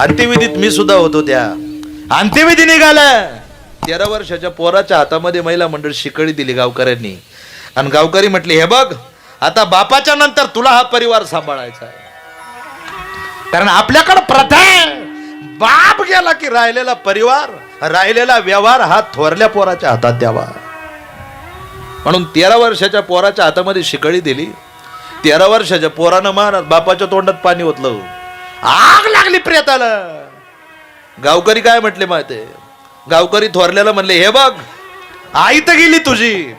अंत्यविधीत मी सुद्धा होतो. त्या अंत्यविधी निघाला, 13 वर्षाच्या पोराच्या हातामध्ये महिला मंडळ शिकळी दिली गावकऱ्यांनी. आणि गावकरी म्हटले, हे बघ, आता बापाच्या नंतर तुला हा परिवार सांभाळायचा आहे. कारण आपल्याकडे प्रथा आहे, बाप गेला की राहिलेला परिवार, राहिलेला व्यवहार हा थोरल्या पोराच्या हातात द्यावा. म्हणून 13 वर्षाच्या पोराच्या हातामध्ये शिकळी दिली. 13 वर्षाच्या पोरानं महाराज बापाच्या तोंडात पाणी ओतलं. आग लागली प्रेताला. गावकरी काय म्हटले माहिती? गावकरी थोरल्याला म्हणले, हे बघ, आई तर गेली तुझी,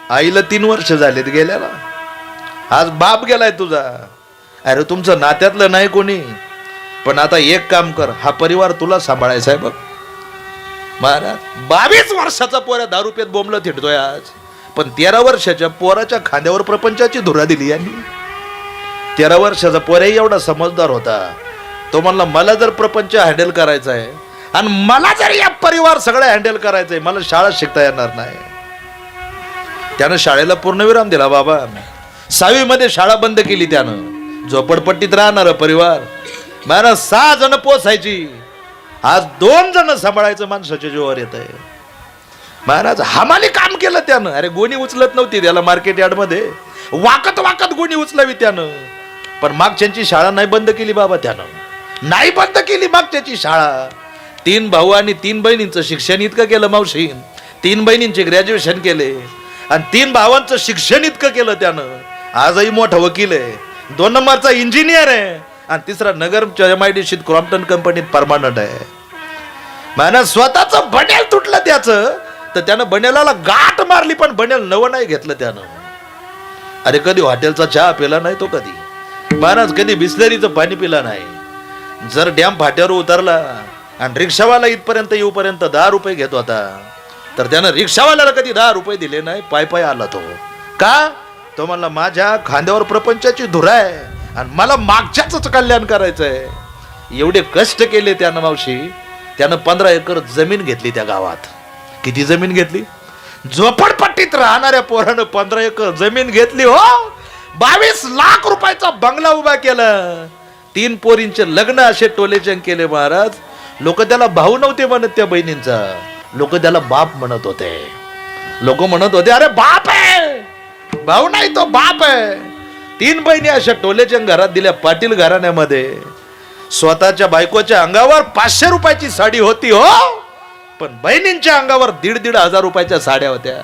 आईला 3 वर्ष झालेत गेल्याला. आज बाप गेलाय तुझा. अरे तुमचं नात्यातलं नाही कोणी, पण आता एक काम कर, हा परिवार तुला सांभाळायचा आहे बघ. महाराज 22 वर्षाचा पोरा दारू पेत बोंबलं थिटतोय आज. पण 13 वर्षाच्या पोराच्या खांद्यावर प्रपंचाची धुरा दिली यांनी. 13 वर्षाचा पोरही एवढा समजदार होता. तो म्हणला, मला जर प्रपंच हँडल करायचा आहे आणि मला जर या परिवार सगळं हँडल करायचंय, मला शाळा शिकता येणार नाही. त्यानं शाळेला पूर्णविराम दिला बाबा. 6वी मध्ये शाळा बंद केली त्यानं. झोपडपट्टीत राहणार परिवार महाराज 6 जण पोसायची, आज 2 जण सांभाळायचं माणसाच्या जीवावर येत आहे. महाराज हमाली काम केलं त्यानं. अरे गोणी उचलत नव्हती त्याला मार्केट यार्ड मध्ये, वाकत वाकत गोणी उचलावी त्यानं. पण मागच्यांची शाळा नाही बंद केली बाबा त्यानं, नाही बंद केली मागच्याची शाळा. 3 भाऊ आणि 3 बहिणींचं शिक्षण इतकं केलं मावशी. 3 बहिणींचे ग्रॅज्युएशन केले आणि 3 भावांचं शिक्षण इतकं केलं त्यानं. आजही मोठा वकील आहे, 2 नंबरचा इंजिनियर आहे आणि 3रा नगरच्या MIDC क्रॉम्प्टन कंपनीत परमानंट आहे. महाराज स्वतःच बनेल तुटलं त्याचं, तर त्यानं बनेलाला गाठ मारली, पण बनेल नवं नाही घेतलं त्यानं. अरे कधी हॉटेलचा चहा पिला नाही तो, कधी महाराज कधी बिस्लरीचं पाणी पिला नाही. जर डॅम फाट्यावर उतरला आणि रिक्षावाला इथपर्यंत येऊपर्यंत 10 रुपये घेत होता, तर त्यानं रिक्षावाल्याला कधी 10 रुपये दिले नाही. पाय पाय आला तो. का? तो म्हणला, माझ्या खांद्यावर प्रपंचाची धुरा आहे आणि मला मागच्याच कल्याण करायचंय. एवढे कष्ट केले त्यानं मावशी. त्यानं 15 एकर जमीन घेतली त्या गावात. किती जमीन घेतली? झोपडपट्टीत राहणाऱ्या पोरानं 15 एकर जमीन घेतली हो. 22 लाख रुपयाचा बंगला उभा केला. 3 पोरींचे लग्न असे टोलेचंग केले महाराज. लोक त्याला भाऊ नव्हते म्हणत त्या बहिणींचा, लोक त्याला बाप म्हणत होते. लोक म्हणत होते, अरे बाप आहे, भाऊ नाही तो बाप आहे. 3 बहिणी अशा टोलेचंग घरात दिल्या पाटील घराण्यामध्ये. स्वतःच्या बायकोच्या अंगावर 500 रुपयाची साडी होती हो, पण बहिणींच्या अंगावर 1,500 रुपयाच्या साड्या होत्या.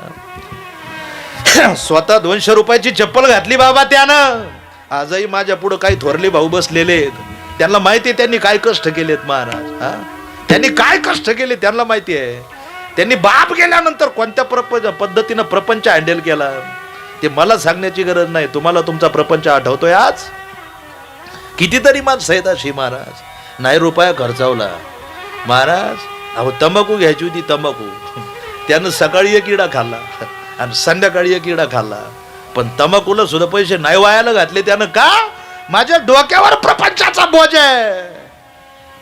स्वतः 200 रुपयाची चप्पल घातली बाबा त्यानं. आजही माझ्या पुढे काही थोरले भाऊ बसलेले, त्यांना माहिती आहे त्यांनी काय कष्ट केलेत महाराज. त्यांनी काय कष्ट केले त्यांना माहिती आहे. त्यांनी बाप गेल्यानंतर कोणत्या पद्धतीनं प्रपंच हँडल केला ते मला सांगण्याची गरज नाही. तुम्हाला तुमचा प्रपंच आठवतोय आज? कितीतरी माणसं आहेत अशी महाराज, नाही रुपया खर्चावला महाराज. अहो तंबाखू घ्यायची होती, तंबाखू त्यानं सकाळी 1 किडा खाल्ला आणि संध्याकाळी 1 किडा खाल्ला, पण तंबाखूला सुद्धा पैसे नाही वायाला घातले त्यानं. का? माझ्या डोक्यावर प्रपंचाचा बोज आहे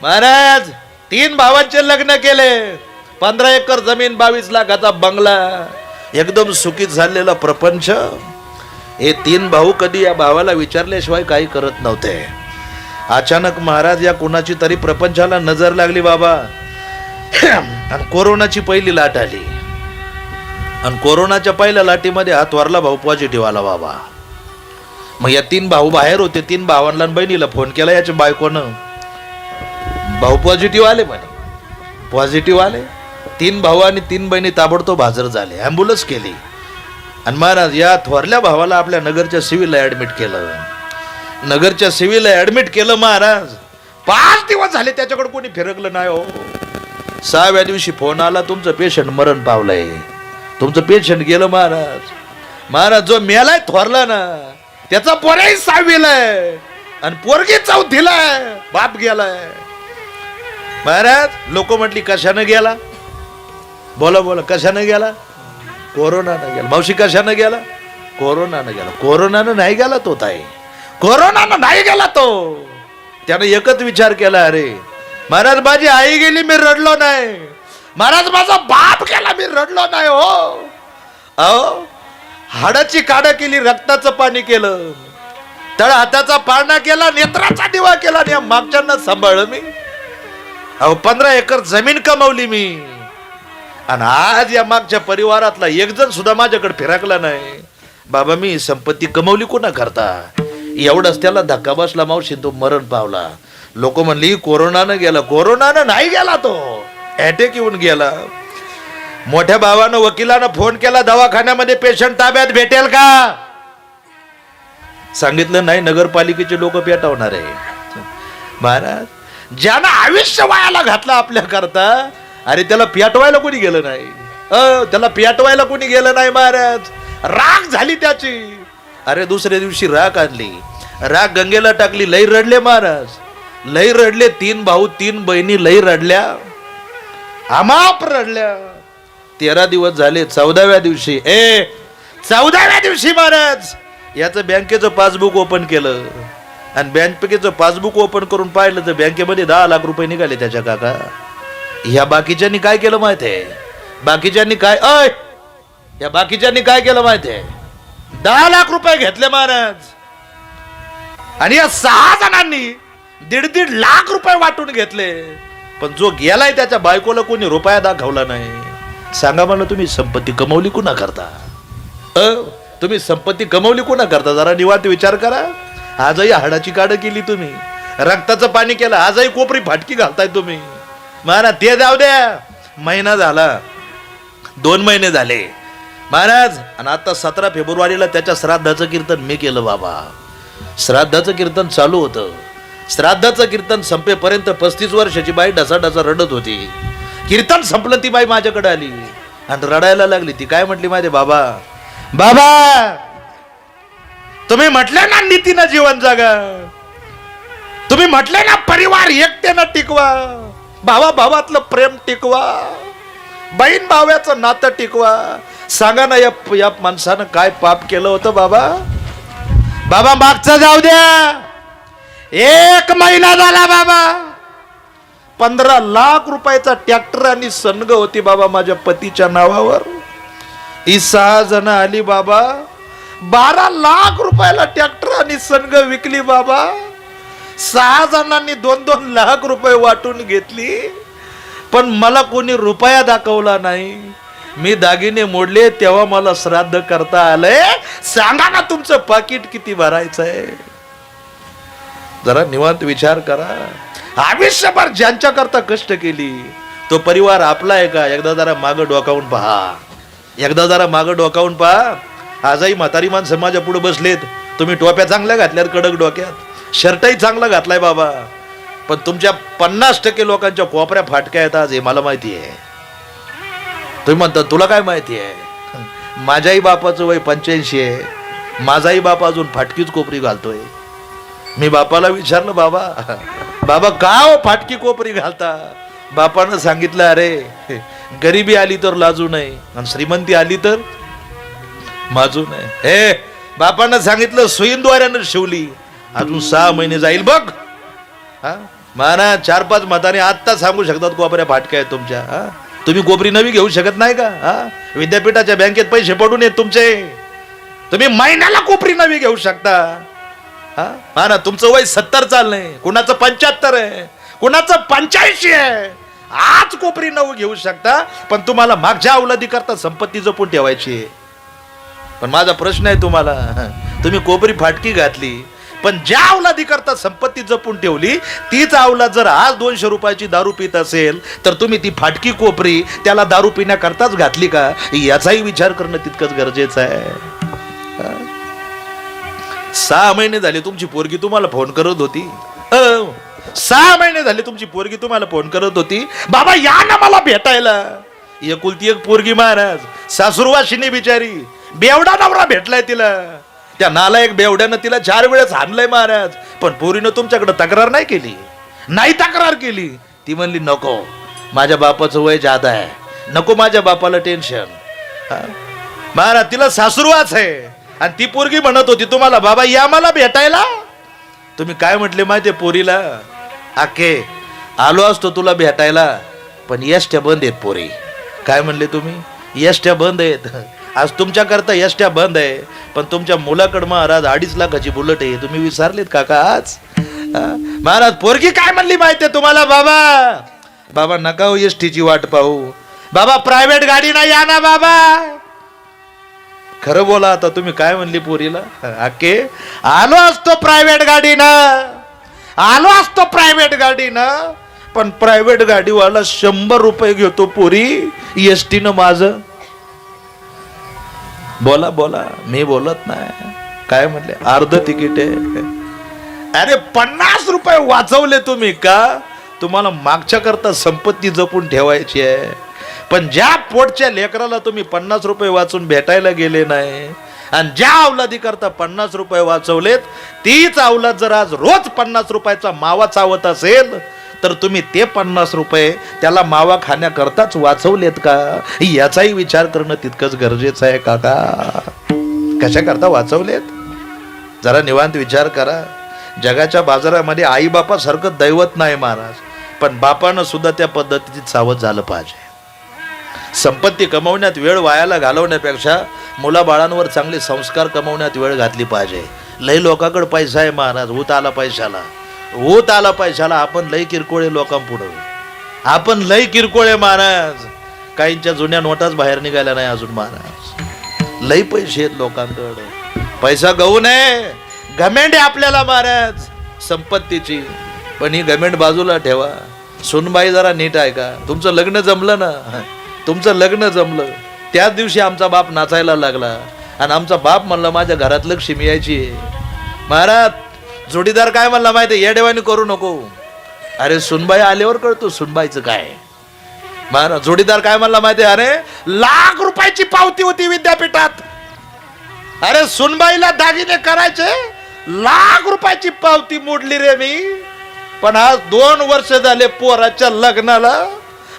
महाराज. 3 भावांचे लग्न केले, 15 एकर जमीन, 22 लाखाचा बंगला, एकदम सुखीत झालेला प्रपंच. हे 3 भाऊ कधी या भावाला विचारल्याशिवाय काही करत नव्हते. अचानक महाराज या कुणाची तरी प्रपंचाला नजर लागली बाबा. आणि कोरोनाची पहिली लाट आली आणि कोरोनाच्या पहिल्या लाटीमध्ये हा थोरला भाऊ पॉझिटिव्ह आला बाबा. मग या 3 भाऊ बाहेर होते. 3 भावांना बहिणीला फोन केला याच्या बायकोनं, भाऊ पॉझिटिव्ह आले म्हणे. पॉझिटिव्ह आले. 3 भाऊ आणि 3 बहिणी ताबडतोब हजर झाले, ॲम्ब्युलन्स केली आणि महाराज या थोरल्या भावाला आपल्या नगरच्या सिव्हिलला ऍडमिट केलं. नगरच्या सिव्हिलला ऍडमिट केलं महाराज. 5 दिवस झाले त्याच्याकडे कोणी फिरकलं नाही हो. 6व्या दिवशी फोन आला, तुमचं पेशंट मरण पावलंय, तुमचं पेशंट गेलं महाराज. महाराज जो मेलाय थोरला ना, त्याचा पोरही 6वीला आहे आणि पोरगी 4थीला आहे. बाप गेलाय महाराज. लोक म्हटली कशानं गेला? बोला बोला, कशानं गेला? कोरोनानं गेला. मावशी कशानं गेला? कोरोनानं गेला. कोरोनानं नाही गेला तो ताई, कोरोनानं नाही गेला तो. त्यानं एकच विचार केला, अरे महाराज माझी आई गेली मी रडलो नाही, महाराज माझा बाप गेला मी रडलो नाही हो. अहो हाडाची काढा केली, रक्ताचं पाणी केलं, तळ हाताचा पाळणा केला, नेत्राचा दिवा केला आणि मागच्यांना सांभाळलं मी. अहो 15 एकर जमीन कमावली मी, आणि आज या मागच्या परिवारातला एक जण सुद्धा माझ्याकडे फिरकला नाही. बाबा मी संपत्ती कमवली कोणा करता? एवढंच त्याला धक्का बसला मावशी, तो मरण पावला. लोक म्हणली कोरोनानं गेला. कोरोनानं नाही गेला, तो अटॅक येऊन गेला. मोठ्या भावानं वकिलानं फोन केला, दवाखान्यामध्ये पेशंट ताब्यात भेटेल का? सांगितलं नाही, नगरपालिकेचे लोक पेटवणार आहे. महाराज ज्यानं आयुष्य वायाला घातलं आपल्या करता, अरे त्याला पेटवायला कोणी गेलं नाही. त्याला पेटवायला कोणी गेलं नाही महाराज. राग झाली त्याची. अरे दुसऱ्या दिवशी राग आणली, राग गंगेला टाकली. लई रडले महाराज, लई रडले. 3 भाऊ 3 बहिणी लई रडल्या, अमाप रडल्या. 13 दिवस झाले. 14व्या दिवशी 14व्या दिवशी महाराज याचं बँकेचं पासबुक ओपन केलं, आणि बँकेचं पासबुक ओपन करून पाहिलं तर बँकेमध्ये 10 लाख रुपये निघाले त्याच्या. काका ह्या बाकीच्यांनी काय केलं माहित आहे? बाकीच्यांनी काय या बाकीच्यांनी काय केलं माहित आहे? 10 लाख रुपये घेतले महाराज, आणि या 6 जणांनी 1.5 लाख रुपये वाटून घेतले. पण जो गेलाय त्याच्या बायकोला कोणी रुपया दाखवला नाही. सांगा मला, तुम्ही संपत्ती कमवली कुणा करता? तुम्ही संपत्ती कमवली कुणा करता? जरा निवांत विचार करा. आजही हाडाची काढ केली तुम्ही, रक्ताचं पाणी केलं, आजही कोपरी फाटकी घालताय तुम्ही. महाराज ते जाऊ द्या. महिना झाला, 2 महिने झाले महाराज, आणि आता 17 फेब्रुवारीला त्याच्या श्राद्धाचं कीर्तन मी केलं. बाबा श्राद्धाचं कीर्तन चालू होतं. श्राद्धाचं कीर्तन संपेपर्यंत 35 वर्षाची बाई ढसाढसा रडत होती. कीर्तन संपलं, ती बाई माझ्याकडे आली आणि रडायला लागली. ती काय म्हटली माहिती? बाबा बाबा तुम्ही म्हटले ना नीतीनं जीवन जगा, तुम्ही म्हटले ना परिवार एकट्यानं टिकवा, भावा भावातलं प्रेम टिकवा, बहीण भावाचं नातं टिकवा. सांगा ना या माणसानं काय पाप केलं होतं? बाबा बाबा मागचं जाऊ द्या. 1 महिना झाला बाबा, 15 लाख रुपयाचा ट्रॅक्टर आणि सनग होती बाबा माझ्या पतीच्या नावावर. ही 6 जण आली बाबा, 12 लाख रुपयाला ट्रॅक्टर आणि सनग विकली बाबा. 6 जणांनी 2-2 लाख रुपये वाटून घेतली, पण मला कोणी रुपया दाखवला नाही. मी दागिने मोडले तेव्हा मला श्राद्ध करता आलंय. सांगा ना तुमचं पाकिट किती भरायचं आहे? जरा निवांत विचार करा. आयुष्यभर ज्यांच्या करता कष्ट केली तो परिवार आपला आहे का? एकदा जरा मागं डोकावून पहा, एकदा जरा मागं डोकावून पहा. आजही म्हातारी माणसं माझ्या पुढे बसलेत. तुम्ही टोप्या चांगल्या घातल्यात, कडक डोक्यात, शर्टही चांगला घातलाय बाबा, पण तुमच्या 50% लोकांच्या कोपऱ्या फाटक्या आहेत आज, हे मला माहिती आहे. तुम्ही म्हणता तुला काय माहिती आहे? माझ्याही बापाचं वय 85 आहे, माझाही बाप अजून फाटकीच कोपरी घालतोय. मी बापाला विचारलं, बाबा बाबा का हो फाटकी कोपरी घालता? बापानं सांगितलं, अरे गरिबी आली तर लाजू नये, आणि श्रीमंती आली तर माजू नये. हे बापानं सांगितलं, सुईंद्वाऱ्यानं शिवली, अजून 6 महिने जाईल बघ. माना 4-5 मताने आत्ता सांगू शकतात कोपऱ्या फाटक्या आहेत तुमच्या. तुम्ही कोपरी नवी घेऊ शकत नाही का? विद्यापीठाच्या बँकेत पैसे पडून येत तुमचे, तुम्ही महिन्याला कोपरी नवी घेऊ शकता. ना तुमचं वय 70 चाललंय, कुणाचं 75 आहे, कुणाचं 85 आहे. आज कोपरी नवी घेऊ शकता, पण तुम्हाला मागच्या अवलादी करता संपत्ती जपून ठेवायची आहे. पण माझा प्रश्न आहे तुम्हाला, तुम्ही कोपरी फाटकी घातली, पण ज्या अवलादी करता संपत्ती जपून ठेवली, तीच अवलाद जर आज 200 रुपयाची दारू पित असेल तर तुम्ही ती फाटकी कोपरी त्याला दारू पिण्याकरताच घातली का? याचाही विचार करणं तितकंच गरजेचं आहे. 6 महिने झाले तुमची पोरगी तुम्हाला फोन करत होती. 6 महिने झाले तुमची पोरगी तुम्हाला फोन करत होती, बाबा या ना मला भेटायला. एकुलती एक पोरगी महाराज, सासुरवाशिनी बिचारी, बेवडा नवरा भेटलाय तिला. त्या नालायक बेवड्यानं तिला 4 वेळेस हाणलंय महाराज, पण पोरीनं तुमच्याकडे तक्रार नाही केली. नाही तक्रार केली. ती म्हणली नको, माझ्या बापाचं वय जादा आहे, नको माझ्या बापाला टेन्शन. महाराज तिला सासुरवास आहे, आणि ती पोरगी म्हणत होती तुम्हाला, बाबा या मला भेटायला. तुम्ही काय म्हटले माहितीये पोरीला? आके आलो असतो तुला भेटायला, पण एसट्या बंद आहेत पोरी. काय म्हणले तुम्ही? एसट्या बंद आहेत. आज तुमच्याकरता एसट्या बंद आहे, पण तुमच्या मुलाकडं महाराज 2.5 लाखाची बुलेट आहे. तुम्ही विसरलेत काका आज? महाराज पोरगी काय म्हणली माहितीये तुम्हाला? बाबा बाबा नका हो एसटीची वाट पाहू, बाबा प्रायव्हेट गाडी नाही या ना बाबा. खरं बोला आता, तुम्ही काय म्हणली पोरीला? आके आलो असतो प्रायव्हेट गाडीनं, आलो असतो प्रायव्हेट गाडीनं, पण प्रायव्हेट गाडीवाला 100 रुपये घेतो पोरी, एसटीनं माझं. बोला बोला, मी बोलत नाही. काय म्हणले? अर्ध तिकीट आहे. अरे 50 रुपये वाचवले तुम्ही का? तुम्हाला मागच्या करता संपत्ती जपून ठेवायची आहे, पण ज्या पोटच्या लेकराला तुम्ही 50 रुपये वाचून भेटायला गेले नाही आणि ज्या अवलादी करता 50 रुपये वाचवलेत, तीच अवलाद जर आज रोज 50 रुपयाचा मावा चावत असेल तर तुम्ही ते 50 रुपये त्याला मावा खाण्याकरताच वाचवलेत का, याचाही विचार करणं तितकंच गरजेचं आहे काका. कशा करता वाचवलेत जरा निवांत विचार करा. जगाच्या बाजारामध्ये आई बापासारखं दैवत नाही महाराज, पण बापानं सुद्धा त्या पद्धतीत सावध झालं पाहिजे. संपत्ती कमवण्यात वेळ वायाला घालवण्यापेक्षा मुलाबाळांवर चांगले संस्कार कमवण्यात वेळ घातली पाहिजे. लय लोकांकडे पैसा आहे महाराज, ऊत आला पैशाला, ऊत आला पैशाला. आपण लय किरकोळे लोकांपुढं, आपण लय किरकोळे महाराज. काहींच्या जुन्या नोटाच बाहेर निघाल्या नाही अजून महाराज. लय पैसे आहेत लोकांकडे, पैसा गहू नये. घमेंड आहे आपल्याला महाराज संपत्तीची, पण ही घमेंड बाजूला ठेवा. सुनबाई जरा नीट आहे का? तुमचं लग्न जमलं ना, तुमचं लग्न जमलं त्याच दिवशी आमचा बाप नाचायला लागला आणि आमचा बाप म्हणला माझ्या घरात लक्ष्मी यायची. महाराज जोडीदार काय म्हणला माहिती? येडेवानी करू नको. अरे सुनबाई आल्यावर कळतो सुनबाईचं काय. महाराज जोडीदार काय म्हणला माहिती? अरे लाख रुपयाची पावती होती विद्यापीठात, अरे सुनबाईला दागिने करायचे, लाख रुपयाची पावती मोडली रे मी. पण आज 2 वर्ष झाले पोराच्या लग्नाला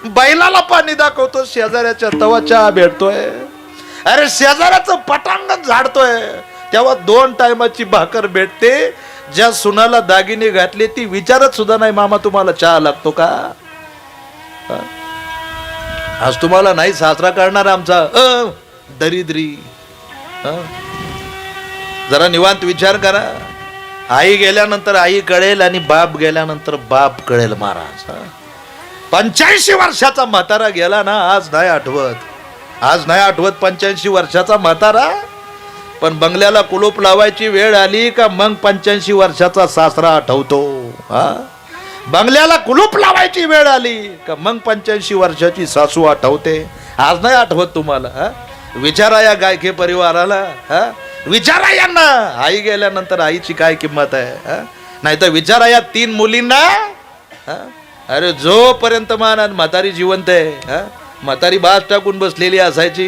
बैलाला पाणी दाखवतो, शेजाऱ्याच्या तवा चहा भेटतोय. अरे शेजाऱ्याचं पटांगण झाडतोय तेव्हा 2 टायमाची भाकर भेटते. ज्या सुनाला दागिने घातले ती विचारत सुद्धा नाही मामा तुम्हाला चहा लागतो का. आज तुम्हाला नाही सासरा करणार आमचा दरिद्री. जरा निवांत विचार करा. आई गेल्यानंतर आई कळेल आणि बाप गेल्यानंतर बाप कळेल महाराज. 85 वर्षाचा म्हातारा गेला ना, आज नाही आठवत, आज नाही आठवत 85 वर्षाचा म्हातारा. पण बंगल्याला कुलूप लावायची वेळ आली का मग 85 वर्षाचा सासरा आठवतो. बंगल्याला कुलूप लावायची वेळ आली का मग 85 वर्षाची सासू आठवते. आज नाही आठवत तुम्हाला. विचारा या गायके परिवाराला, विचारा यांना आई गेल्यानंतर आईची काय किंमत आहे. नाही तर विचारा या 3 मुलींना. अरे जोपर्यंत मानात म्हातारी जिवंत आहे, म्हातारी बास टाकून बसलेली असायची.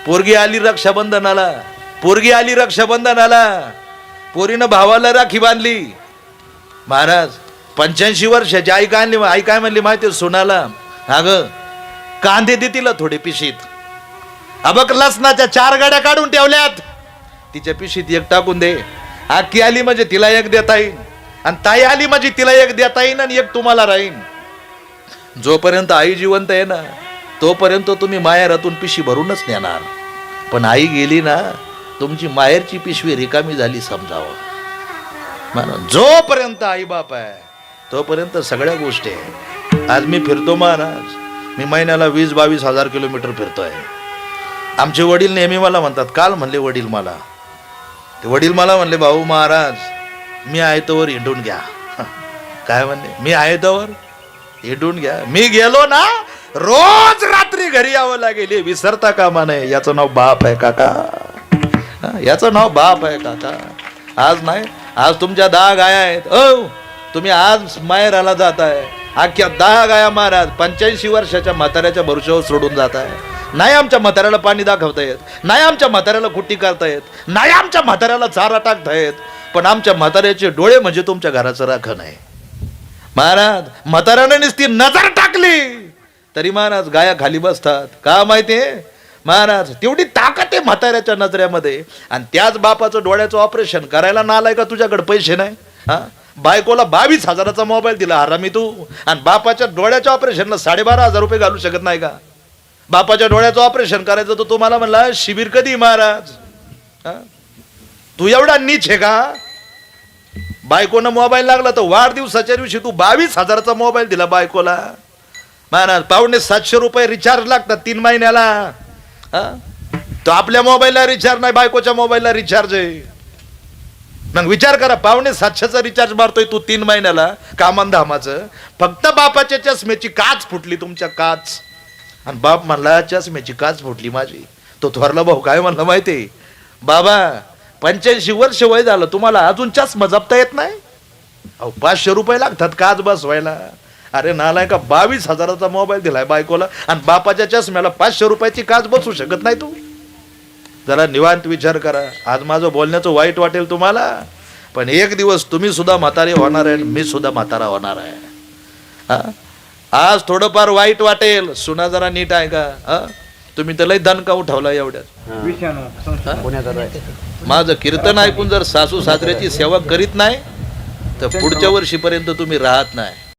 पोरगी आली रक्षाबंधनाला, पोरगी आली रक्षाबंधनाला, पोरीनं भावाला राखी बांधली. महाराज 85 वर्षाची आई काय आणली, आई काय म्हणली माहिती सोनाला? अगं कांदे दे तिला थोडे पिशीत. अबक लसणाच्या 4 गाड्या काढून ठेवल्यात, तिच्या पिशीत 1 टाकून दे. आकी आली म्हणजे तिला 1 देता येईल, आणि ताई आली म्हणजे तिला 1 देता येईल आणि 1 तुम्हाला राहील. जोपर्यंत आई जिवंत आहे ना तोपर्यंत तुम्ही माहेरातून पिशी भरूनच नेणार. पण आई गेली ना तुमची माहेरची पिशवी रिकामी झाली समजावं. म्हणून जोपर्यंत आई बाप आहे तोपर्यंत सगळ्या गोष्टी आहे. आज मी फिरतो महाराज, मी महिन्याला 20-22 हजार किलोमीटर फिरतोय. आमचे वडील नेहमी मला म्हणतात, काल म्हणले वडील मला, ते वडील मला म्हणले भाऊ महाराज मी आहे तोवर हिंडून घ्या. काय म्हणले? मी आहे तोवर हिंडून घ्या. मी गेलो ना रोज रात्री घरी यावं लागेल, विसरता कामा नये. याचं नाव बाप आहे काका, याचं नाव बाप आहे काका. आज नाही, आज तुमच्या 10 गाया आहेत. तुम्ही आज माहेराला जाताय, अख्ख्या 10 गाया महाराज 85 वर्षाच्या म्हाताऱ्याच्या भरोश्यावर सोडून जाताय. नाही आमच्या म्हाताऱ्याला पाणी दाखवता येत, नाही आमच्या म्हाताऱ्याला कुट्टी करता येत, नाही आमच्या म्हाताऱ्याला चारा टाकता येत, पण आमच्या म्हाताऱ्याचे डोळे म्हणजे तुमच्या घराचं राखण आहे. महाराज म्हाताऱ्याने नुसती नजर टाकली तरी महाराज गाया खाली बसतात. का माहितीये महाराज? तेवढी ताकद आहे म्हाताऱ्याच्या नजरेमध्ये. आणि त्याच बापाचं डोळ्याचं ऑपरेशन करायला नालाय का तुझ्याकडे पैसे नाही. बायकोला 22 हजाराचा मोबाईल दिला हरामी तू, आणि बापाच्या डोळ्याच्या ऑपरेशनला 12,500 रुपये घालू शकत नाही का? बापाच्या डोळ्याचं ऑपरेशन करायचं तर तुम्हाला म्हणला शिबिर कधी महाराज? तू एवढा नीच आहे का? बायकोनं मोबाईल लागला तर वाढदिवसाच्या दिवशी तू 22 हजाराचा मोबाईल दिला बायकोला. महाराज 750 रुपये रिचार्ज लागतात 3 महिन्याला. हा? तो आपल्या मोबाईलला रिचार्ज नाही, बायकोच्या मोबाईलला रिचार्ज आहे. मग विचार करा, 750चा रिचार्ज मारतोय तू 3 महिन्याला कामान धामाचं. फक्त बापाच्या चष्म्याची काच फुटली, तुमच्या काच. आणि बाप म्हणला चष्म्याची काच फुटली माझी. तो थोरला भाऊ काय म्हणला माहितीये, बाबा 85 वर्ष वय झालं, तुम्हाला अजून चष्मा जपता येत नाही? अहो 500 रुपये लागतात काच बसवायला. अरे नालाय का, 22,000चा मोबाईल दिलाय बायकोला आणि बापाच्या चष्म्याला 500 रुपयाची काच बसवू शकत नाही तू? जरा निवांत विचार करा. आज माझं बोलण्याचं वाईट वाटेल तुम्हाला, पण एक दिवस तुम्ही सुद्धा म्हातारे होणार आहे, मी सुद्धा म्हातारा होणार आहे. हा? आज थोडंफार वाईट वाटेल, सुना जरा नीट आहे का? हा? तुम्ही तर लय दणका उठवला एवढ्यात. माझं कीर्तन ऐकून जर सासू सासऱ्याची सेवा करीत नाही तर पुढच्या वर्षीपर्यंत तुम्ही राहत नाही.